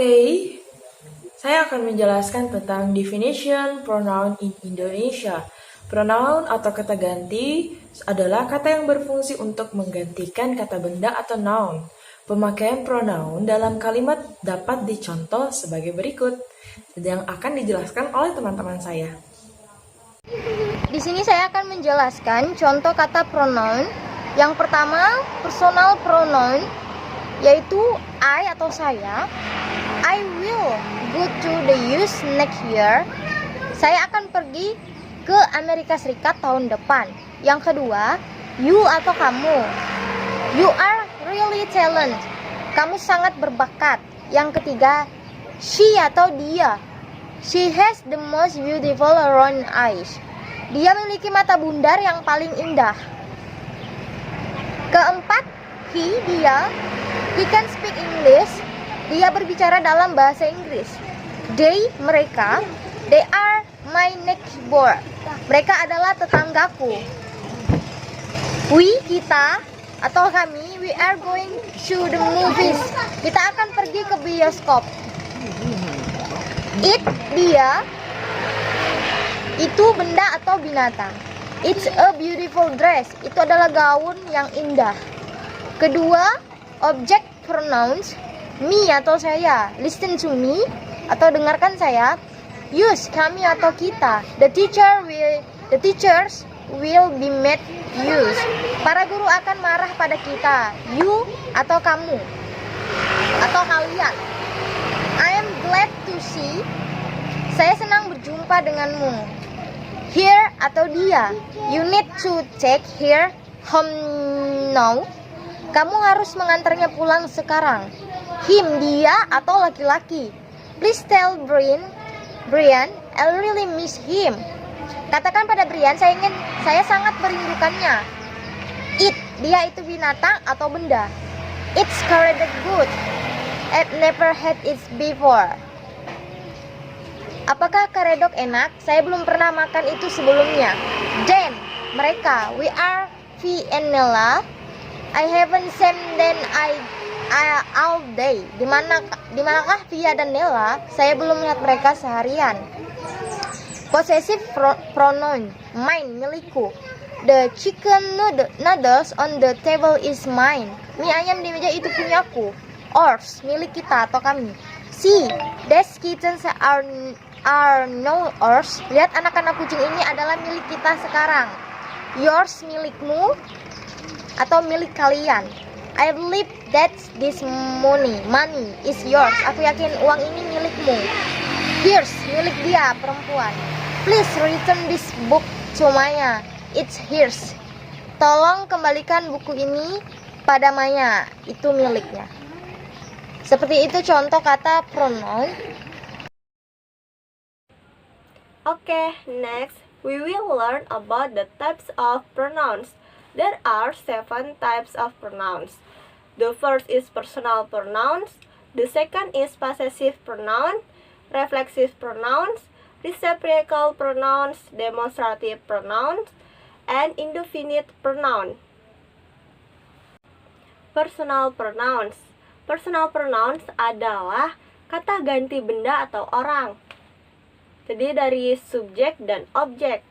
Oke, saya akan menjelaskan tentang definition pronoun in Indonesia. Pronoun atau kata ganti adalah kata yang berfungsi untuk menggantikan kata benda atau noun. Pemakaian pronoun dalam kalimat dapat dicontoh sebagai berikut, yang akan dijelaskan oleh teman-teman saya. Di sini saya akan menjelaskan contoh kata pronoun. Yang pertama, personal pronoun, yaitu I atau saya. I will go to the US next year. Saya akan pergi ke Amerika Serikat tahun depan. Yang kedua, you atau kamu. You are really talented. Kamu sangat berbakat. Yang ketiga, she atau dia. She has the most beautiful round eyes. Dia memiliki mata bundar yang paling indah. Keempat, dia. He can speak English. Dia berbicara dalam bahasa Inggris. They, mereka. They are my neighbor. Mereka adalah tetanggaku. We, kita atau kami, we are going to the movies. Kita akan pergi ke bioskop. It, dia. Itu benda atau binatang. It's a beautiful dress. Itu adalah gaun yang indah. Kedua, object pronouns. Me atau saya. Listen to me atau dengarkan saya. Use, kami atau kita. The teachers will be mad use. Para guru akan marah pada kita. You atau kamu atau kalian. I am glad to see. Saya senang berjumpa denganmu. Here atau dia. You need to take her home now. Kamu harus mengantarnya pulang sekarang. Him, dia atau laki-laki. Please tell Brian, I really miss him. Katakan pada Brian, saya sangat merindukannya. It, dia itu binatang atau benda. It's very good. I've never had it before. Apakah karedok enak? Saya belum pernah makan itu sebelumnya. Then, mereka. We are Vi and Nella. I haven't seen them all day. Dimanakah Via dan Nella? Saya belum melihat mereka seharian. Possessive pronoun. Mine, milikku. The chicken noodles on the table is mine. Mie ayam di meja itu punyaku. Ours, milik kita atau kami. See, these kittens are no ours. Lihat, anak-anak kucing ini adalah milik kita sekarang. Yours, milikmu atau milik kalian. I believe that this money is yours. Aku yakin uang ini milikmu. Here's, milik dia, perempuan. Please return this book to Maya. It's hers. Tolong kembalikan buku ini pada Maya. Itu miliknya. Seperti itu contoh kata pronoun. Okay, next we will learn about the types of pronouns. There are 7 types of pronouns. The first is personal pronouns, the second is possessive pronoun, reflexive pronouns, reciprocal pronouns, demonstrative pronouns, and indefinite pronoun. Personal pronouns. Personal pronouns adalah kata ganti benda atau orang. Terdiri dari subjek dan objek.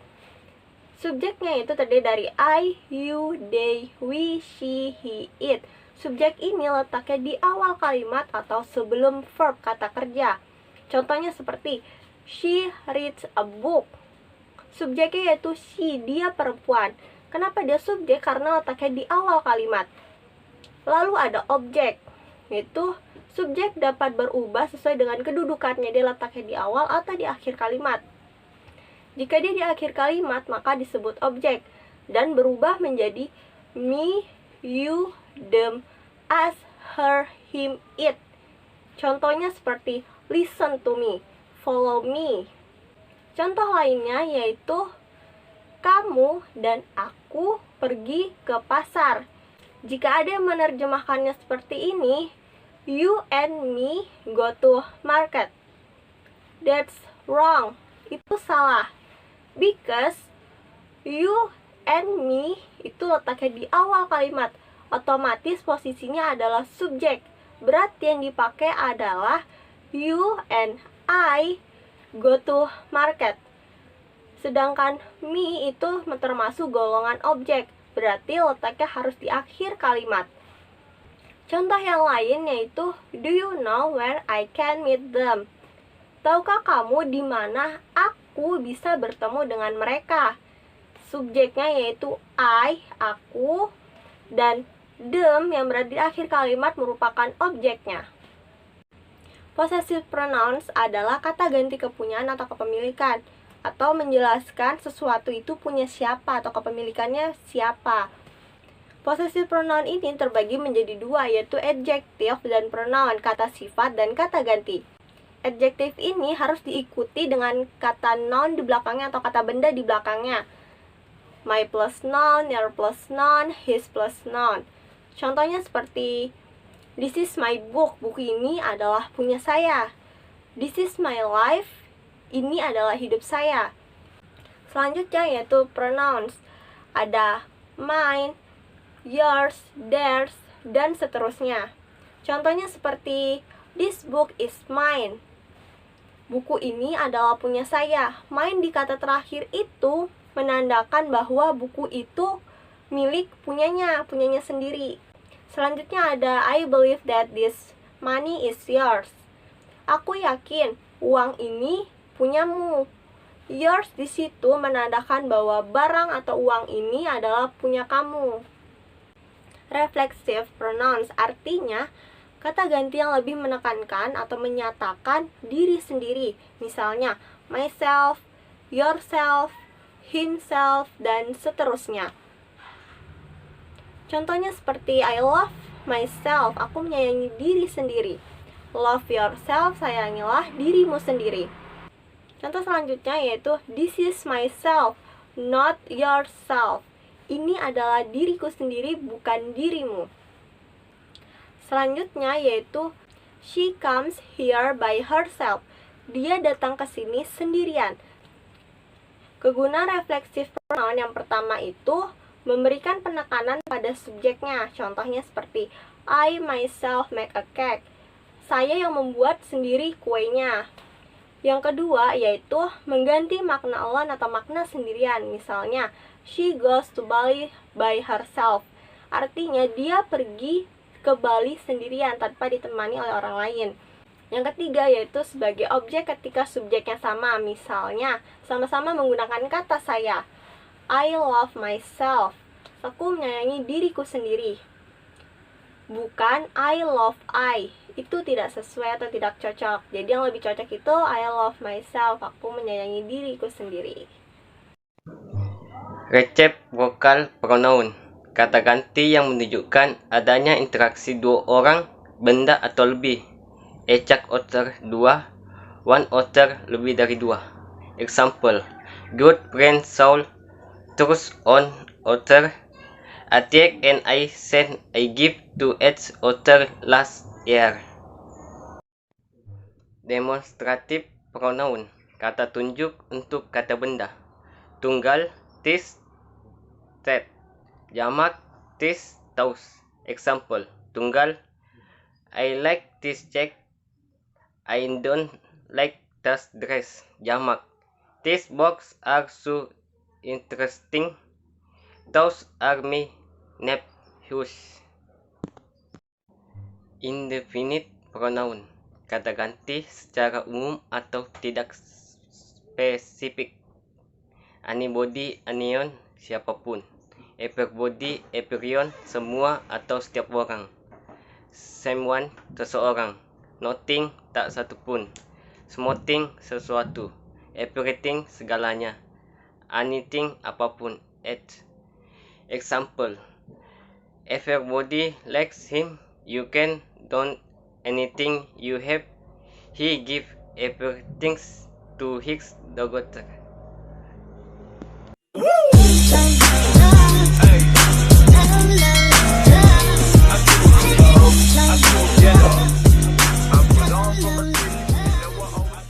Subjeknya itu terdiri dari I, you, they, we, she, he, it. Subjek ini letaknya di awal kalimat atau sebelum verb kata kerja. Contohnya seperti she reads a book. Subjeknya yaitu she, dia perempuan. Kenapa dia subjek? Karena letaknya di awal kalimat. Lalu ada objek, yaitu subjek dapat berubah sesuai dengan kedudukannya. Dia letaknya di awal atau di akhir kalimat. Jika dia di akhir kalimat, maka disebut objek dan berubah menjadi me, you, them, us, her, him, it. Contohnya seperti listen to me, follow me. Contoh lainnya yaitu kamu dan aku pergi ke pasar. Jika ada yang menerjemahkannya seperti ini, you and me go to market. That's wrong. Itu salah. Because you and me itu letaknya di awal kalimat. Otomatis posisinya adalah subjek. Berarti yang dipakai adalah You and I go to market. Sedangkan me itu termasuk golongan objek, berarti letaknya harus di akhir kalimat. Contoh yang lain yaitu, do you know where I can meet them? Tahukah kamu di mana aku bisa bertemu dengan mereka? Subjeknya yaitu I, aku, dan them yang berada di akhir kalimat merupakan objeknya. Possessive pronouns adalah kata ganti kepunyaan atau kepemilikan, atau menjelaskan sesuatu itu punya siapa atau kepemilikannya siapa. Possessive pronoun ini terbagi menjadi dua, yaitu adjective dan pronoun, kata sifat dan kata ganti. Adjective ini harus diikuti dengan kata noun di belakangnya atau kata benda di belakangnya. My plus noun, your plus noun, his plus noun. Contohnya seperti, this is my book, buku ini adalah punya saya. This is my life, ini adalah hidup saya. Selanjutnya yaitu pronouns. Ada mine, yours, theirs, dan seterusnya. Contohnya seperti, this book is mine. Buku ini adalah punya saya. Mine di kata terakhir itu menandakan bahwa buku itu milik punyanya sendiri. Selanjutnya ada I believe that this money is yours. Aku yakin uang ini punyamu. Yours di situ menandakan bahwa barang atau uang ini adalah punya kamu. Reflexive pronouns artinya kata ganti yang lebih menekankan atau menyatakan diri sendiri. Misalnya myself, yourself, himself, dan seterusnya. Contohnya seperti I love myself, aku menyayangi diri sendiri. Love yourself, sayangilah dirimu sendiri. Contoh selanjutnya yaitu this is myself, not yourself. Ini adalah diriku sendiri, bukan dirimu. Selanjutnya yaitu she comes here by herself. Dia datang ke sini sendirian. Kegunaan refleksif pronoun yang pertama itu memberikan penekanan pada subjeknya. Contohnya seperti I myself make a cake. Saya yang membuat sendiri kuenya. Yang kedua yaitu mengganti makna alone atau makna sendirian. Misalnya she goes to Bali by herself. Artinya dia pergi ke Bali sendirian tanpa ditemani oleh orang lain. Yang ketiga yaitu sebagai objek ketika subjeknya sama. Misalnya sama-sama menggunakan kata saya. I love myself. Aku menyayangi diriku sendiri. Bukan I love I. Itu tidak sesuai atau tidak cocok. Jadi yang lebih cocok itu I love myself. Aku menyayangi diriku sendiri. Recep vokal pronoun. Kata ganti yang menunjukkan adanya interaksi dua orang, benda atau lebih. Ejak otter dua, one otter lebih dari dua. Example, good friend Saul, trust on otter. Atiek and I sent a gift to each otter last year. Demonstrative pronoun. Kata tunjuk untuk kata benda. Tunggal, this, that. Jamak, this, those. Example, tunggal, I like this jacket. I don't like this dress. Jamak, these books are so interesting. Those are my nephews. Indefinite pronoun. Kata ganti secara umum atau tidak spesifik. Anybody, anyone, siapapun. Everybody, everyone, semua atau setiap orang. Someone, seseorang. Nothing, tak satu pun. Something, sesuatu. Everything, segalanya. Anything, apapun. Example, everybody likes him. You can don't anything you have. He give everything to his daughter.